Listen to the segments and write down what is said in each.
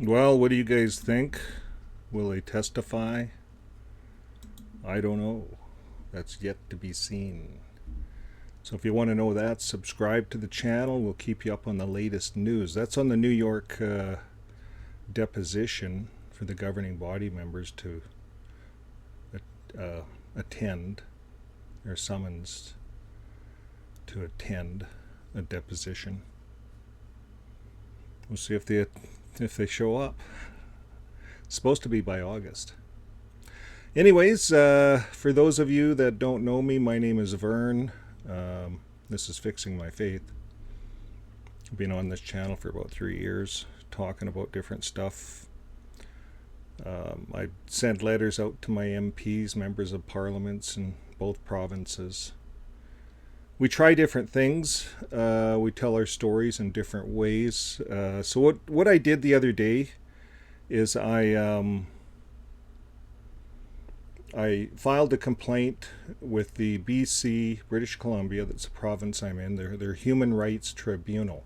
Well, what do you guys think? Will they testify? I don't know. That's yet to be seen. So if you want to know that, subscribe to the channel. We'll keep you up on the latest news. That's on the New York deposition for the governing body members to attend. They're summoned to attend a deposition. We'll see if they show up. It's supposed to be by August. Anyways, for those of you that don't know me, my name is Vern. This is Fixing My Faith. I've been on this channel for about 3 years, talking about different stuff. I sent letters out to my MPs, members of parliaments in both provinces. We try different things. We tell our stories in different ways. So what I did the other day is I filed a complaint with the BC, British Columbia, that's the province I'm in, their Human Rights Tribunal.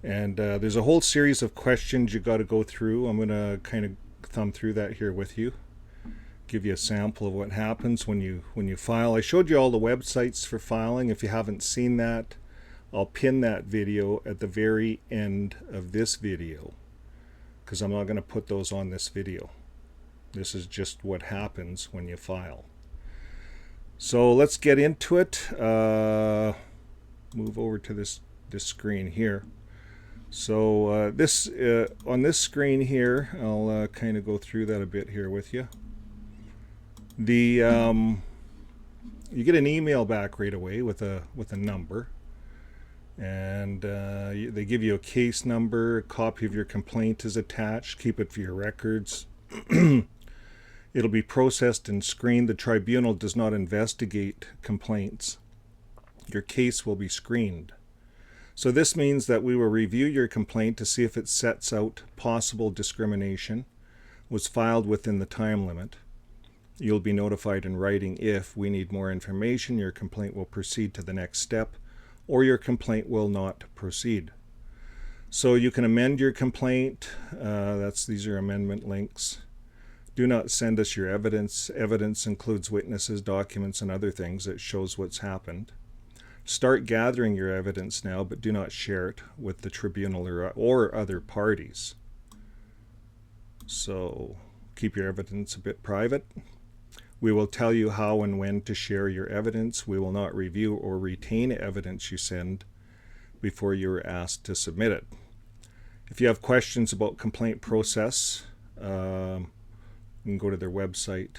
And there's a whole series of questions you got to go through. I'm going to kind of thumb through that here with you, give you a sample of what happens when you file. I showed you all the websites for filing. If you haven't seen that, I'll pin that video at the very end of this video, because I'm not going to put those on this video. This is just what happens when you file. So let's get into it. Move over to this screen here. So on this screen here, I'll kind of go through that a bit here with you. You get an email back right away with a number, and they give you a case number. A copy of your complaint is attached. Keep it for your records. It'll be processed and screened. The tribunal does not investigate complaints. Your case will be screened. So this means that we will review your complaint to see if it sets out possible discrimination, was filed within the time limit. You'll be notified in writing if we need more information. Your complaint will proceed to the next step, or your complaint will not proceed. So you can amend your complaint. These are amendment links. Do not send us your evidence. Evidence includes witnesses, documents, and other things that shows what's happened. Start gathering your evidence now, but do not share it with the tribunal or other parties. So keep your evidence a bit private. We will tell you how and when to share your evidence. We will not review or retain evidence you send before you are asked to submit it. If you have questions about complaint process, you can go to their website.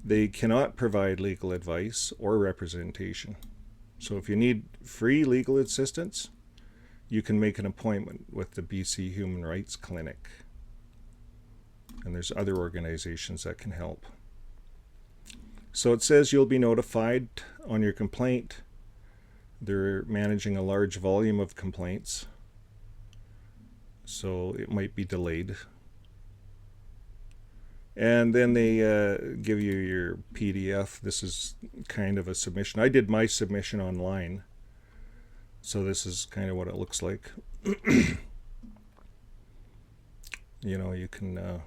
They cannot provide legal advice or representation. So if you need free legal assistance, you can make an appointment with the BC Human Rights Clinic. And there's other organizations that can help. So it says you'll be notified on your complaint. They're managing a large volume of complaints, so it might be delayed. And then they give you your PDF. This is kind of a submission. I did my submission online, so this is kind of what it looks like. You can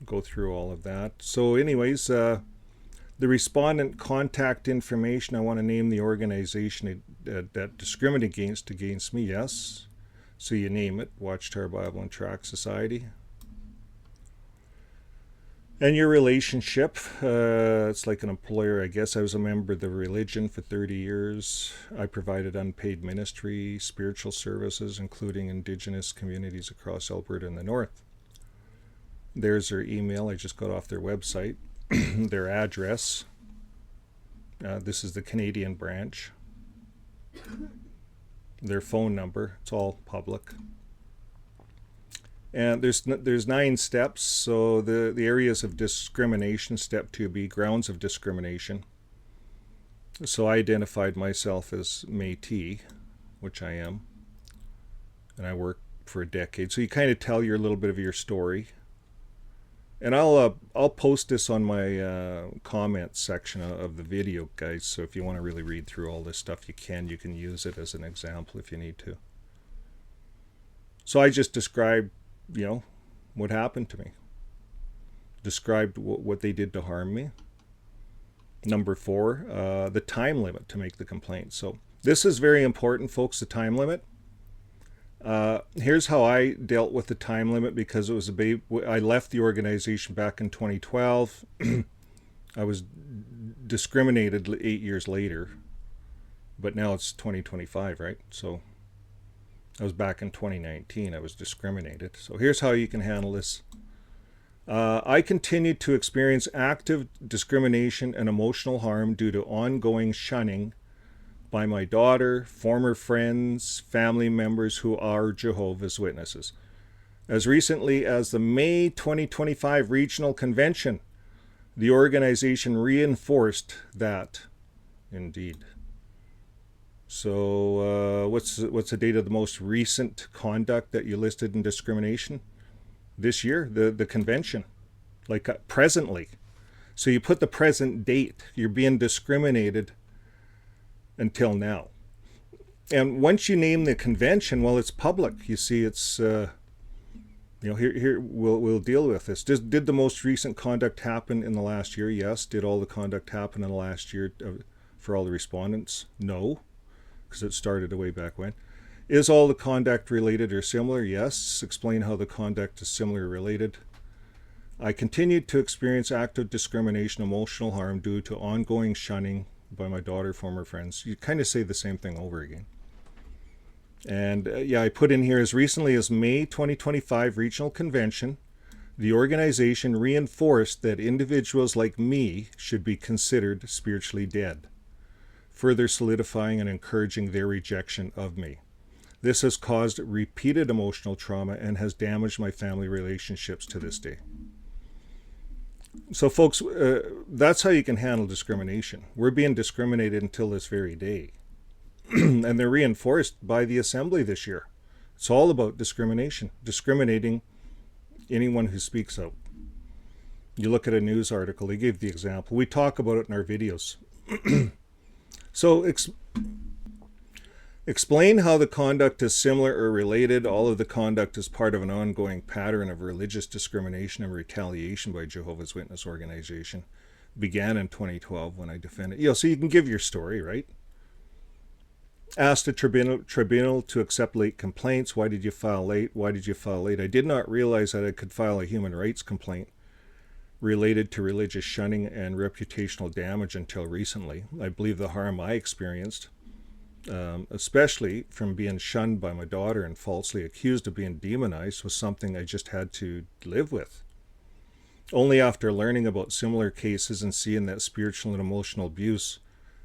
go through all of that. So anyways, the respondent contact information, I want to name the organization that discriminates against me. Yes, so you name it, Watchtower Bible and Tract Society. And your relationship, it's like an employer, I guess. I was a member of the religion for 30 years. I provided unpaid ministry, spiritual services, including Indigenous communities across Alberta and the North. There's their email. I just got off their website. Their address. This is the Canadian branch. Their phone number. It's all public. And there's 9 steps. So the areas of discrimination, step 2B, grounds of discrimination. So I identified myself as Métis, which I am, and I worked for a decade. So you kind of tell your little bit of your story. And I'll post this on my comments section of the video, guys. So if you want to really read through all this stuff, you can use it as an example if you need to. So I just described what happened to me. Described what they did to harm me. Number 4, the time limit to make the complaint. So this is very important, folks, the time limit. Here's how I dealt with the time limit, because it was I left the organization back in 2012. I was discriminated 8 years later, but now it's 2025, right? So I was back in 2019. I was discriminated. So here's how you can handle this. I continued to experience active discrimination and emotional harm due to ongoing shunning by my daughter, former friends, family members who are Jehovah's Witnesses. As recently as the May 2025 Regional Convention, the organization reinforced that. Indeed. So what's the date of the most recent conduct that you listed in discrimination? This year, the convention, like presently. So you put the present date. You're being discriminated until now. And once you name the convention, well, it's public. You see, it's here we'll deal with this. Did the most recent conduct happen in the last year? Yes. Did all the conduct happen in the last year for all the respondents? No, because it started way back when. Is all the conduct related or similar? Yes. Explain how the conduct is similar or related. I continued to experience active discrimination, emotional harm due to ongoing shunning by my daughter, former friends. You kind of say the same thing over again. And I put in here, as recently as May 2025 Regional Convention, the organization reinforced that individuals like me should be considered spiritually dead, further solidifying and encouraging their rejection of me. This has caused repeated emotional trauma and has damaged my family relationships to this day. So folks, that's how you can handle discrimination. We're being discriminated until this very day. And they're reinforced by the assembly this year. It's all about discrimination, discriminating anyone who speaks out. You look at a news article, they gave the example. We talk about it in our videos. So explain how the conduct is similar or related. All of the conduct is part of an ongoing pattern of religious discrimination and retaliation by Jehovah's Witness organization. Began in 2012 when I defended. So you can give your story, right? Asked the tribunal to accept late complaints. Why did you file late? Why did you file late? I did not realize that I could file a human rights complaint related to religious shunning and reputational damage until recently. I believe the harm I experienced, especially from being shunned by my daughter and falsely accused of being demonized, was something I just had to live with. Only after learning about similar cases and seeing that spiritual and emotional abuse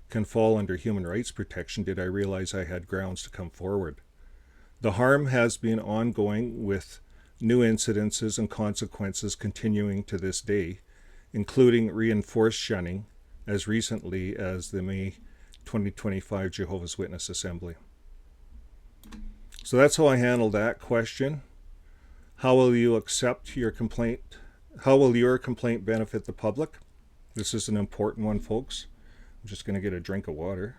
can fall under human rights protection did I realize I had grounds to come forward. The harm has been ongoing, with new incidences and consequences continuing to this day, including reinforced shunning as recently as the May 2025 Jehovah's Witness Assembly. So that's how I handle that question. How will you accept your complaint? How will your complaint benefit the public? This is an important one, folks. I'm just going to get a drink of water.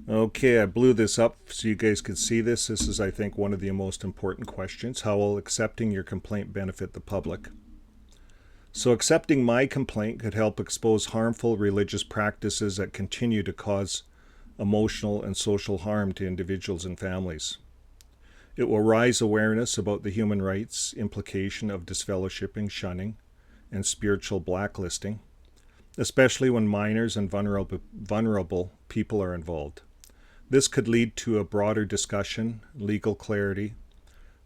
Okay, I blew this up so you guys could see this. This is, I think, one of the most important questions. How will accepting your complaint benefit the public? So accepting my complaint could help expose harmful religious practices that continue to cause emotional and social harm to individuals and families. It will raise awareness about the human rights implication of disfellowshipping, shunning, and spiritual blacklisting, especially when minors and vulnerable people are involved. This could lead to a broader discussion, legal clarity,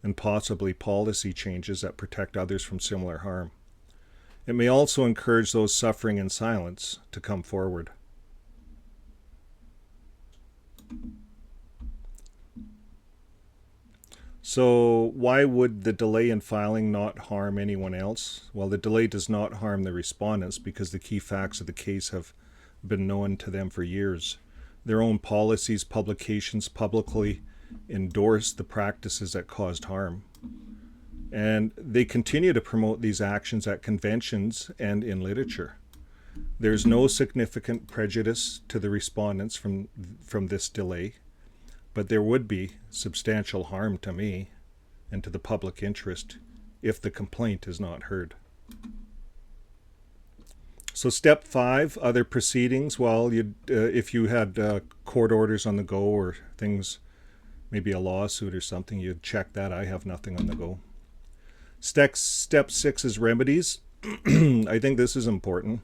and possibly policy changes that protect others from similar harm. It may also encourage those suffering in silence to come forward. So why would the delay in filing not harm anyone else? Well, the delay does not harm the respondents because the key facts of the case have been known to them for years. Their own policies, publications publicly endorse the practices that caused harm. And they continue to promote these actions at conventions and in literature. There's no significant prejudice to the respondents from this delay, but there would be substantial harm to me and to the public interest if the complaint is not heard. So step 5, other proceedings. Well, if you had court orders on the go or things, maybe a lawsuit or something, you'd check that. I have nothing on the go. Step 6 is remedies. I think this is important.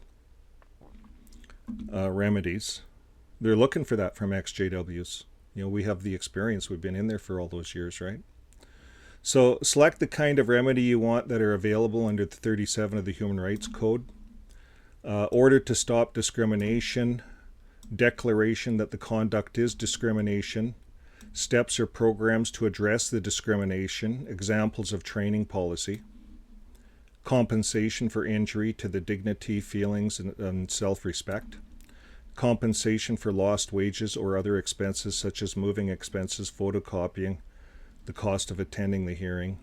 Remedies. They're looking for that from XJWs. We have the experience. We've been in there for all those years, right? So select the kind of remedy you want that are available under the 37 of the Human Rights Code. Order to stop discrimination, declaration that the conduct is discrimination, steps or programs to address the discrimination, examples of training policy, compensation for injury to the dignity, feelings, and self-respect, compensation for lost wages or other expenses such as moving expenses, photocopying, the cost of attending the hearing,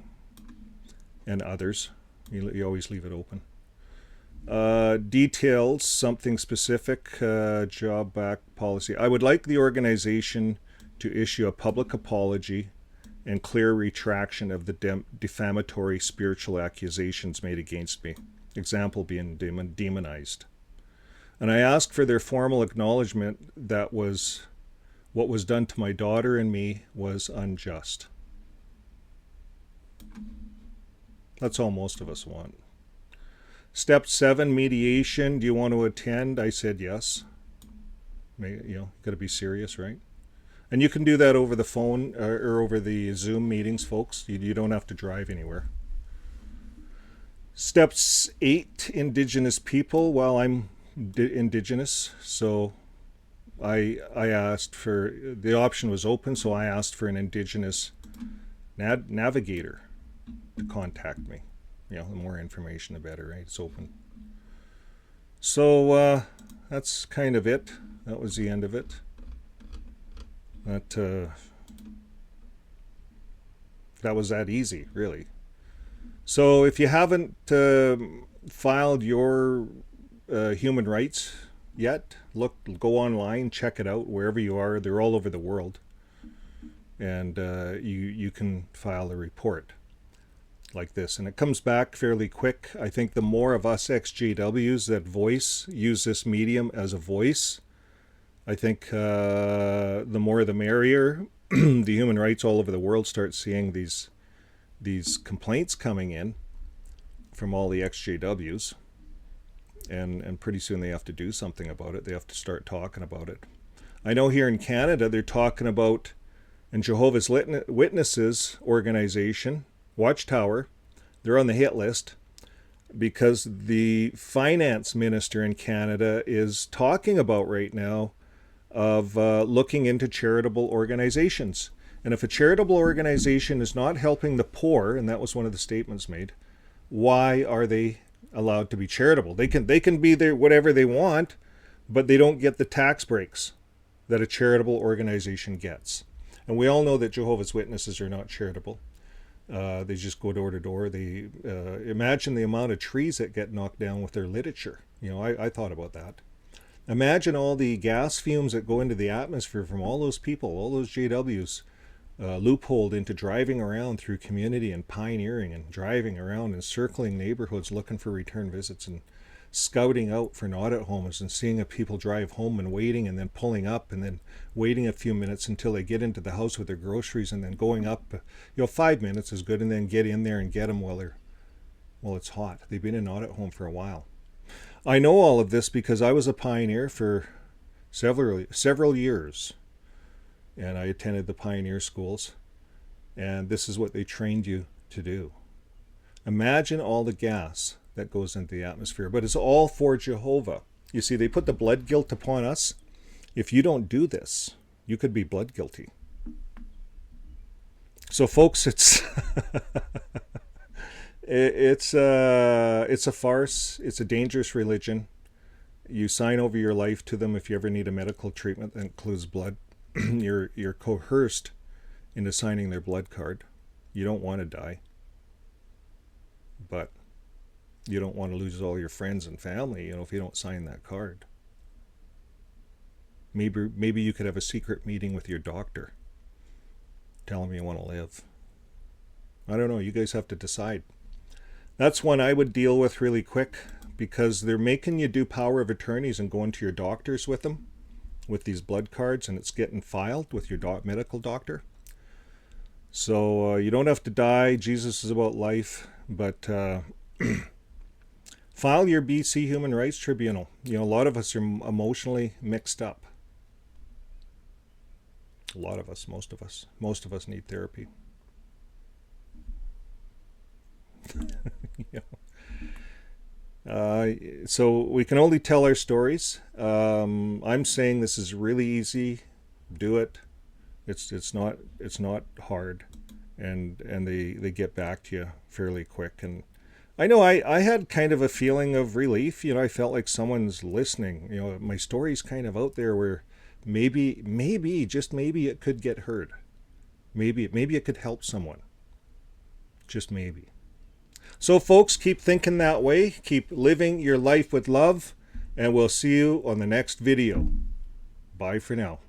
and others. You always leave it open. Details, something specific, job back policy. I would like the organization to issue a public apology and clear retraction of the defamatory spiritual accusations made against me. Example being demonized. And I ask for their formal acknowledgement that what was done to my daughter and me was unjust. That's all most of us want. Step 7, mediation. Do you want to attend? I said yes. Got to be serious, right? And you can do that over the phone or over the Zoom meetings, folks. You don't have to drive anywhere. Steps 8, Indigenous people. Well, I'm Indigenous, so I asked for, the option was open, so I asked for an Indigenous navigator to contact me. The more information, the better, right? It's open. So that's kind of it. That was the end of it. That was that easy, really. So if you haven't filed your human rights yet, go online, check it out wherever you are. They're all over the world, and you can file a report like this, and it comes back fairly quick. I think the more of us XJWs that use this medium as a voice, I think the more the merrier. The human rights all over the world start seeing these complaints coming in from all the XJWs, and pretty soon they have to do something about it. They have to start talking about it. I know here in Canada they're talking about, in Jehovah's Witnesses organization, Watchtower, they're on the hit list because the finance minister in Canada is talking about right now of looking into charitable organizations. And if a charitable organization is not helping the poor, and that was one of the statements made, why are they allowed to be charitable? They can be there whatever they want, but they don't get the tax breaks that a charitable organization gets. And we all know that Jehovah's Witnesses are not charitable. They just go door to door. They imagine the amount of trees that get knocked down with their literature. I thought about that. Imagine all the gas fumes that go into the atmosphere from all those people, all those JWs, loopholed into driving around through community and pioneering and driving around and circling neighborhoods looking for return visits and scouting out for audit homes and seeing if people drive home and waiting and then pulling up and then waiting a few minutes until they get into the house with their groceries and then going up. 5 minutes is good, and then get in there and get them while it's hot. They've been in audit home for a while. I know all of this because I was a pioneer for several years, and I attended the pioneer schools, and this is what they trained you to do. Imagine all the gas that goes into the atmosphere, but it's all for Jehovah. You see, they put the blood guilt upon us. If you don't do this, you could be blood guilty. So folks, it's it's a farce. It's a dangerous religion. You sign over your life to them if you ever need a medical treatment that includes blood. You're coerced into signing their blood card. You don't want to die, but you don't want to lose all your friends and family, if you don't sign that card. Maybe you could have a secret meeting with your doctor. Tell him you want to live. I don't know. You guys have to decide. That's one I would deal with really quick, because they're making you do power of attorneys and going to your doctors with them, with these blood cards, and it's getting filed with your medical doctor. So you don't have to die. Jesus is about life, but file your BC Human Rights Tribunal. You know, a lot of us are emotionally mixed up. A lot of us, most of us need therapy. You know. So we can only tell our stories. I'm saying this is really easy. Do it. It's not hard, and they get back to you fairly quick. And I know I had kind of a feeling of relief. You know, I felt like someone's listening. You know, my story's kind of out there where maybe just maybe it could get heard. Maybe it could help someone. Just maybe. So folks, keep thinking that way. Keep living your life with love, and we'll see you on the next video. Bye for now.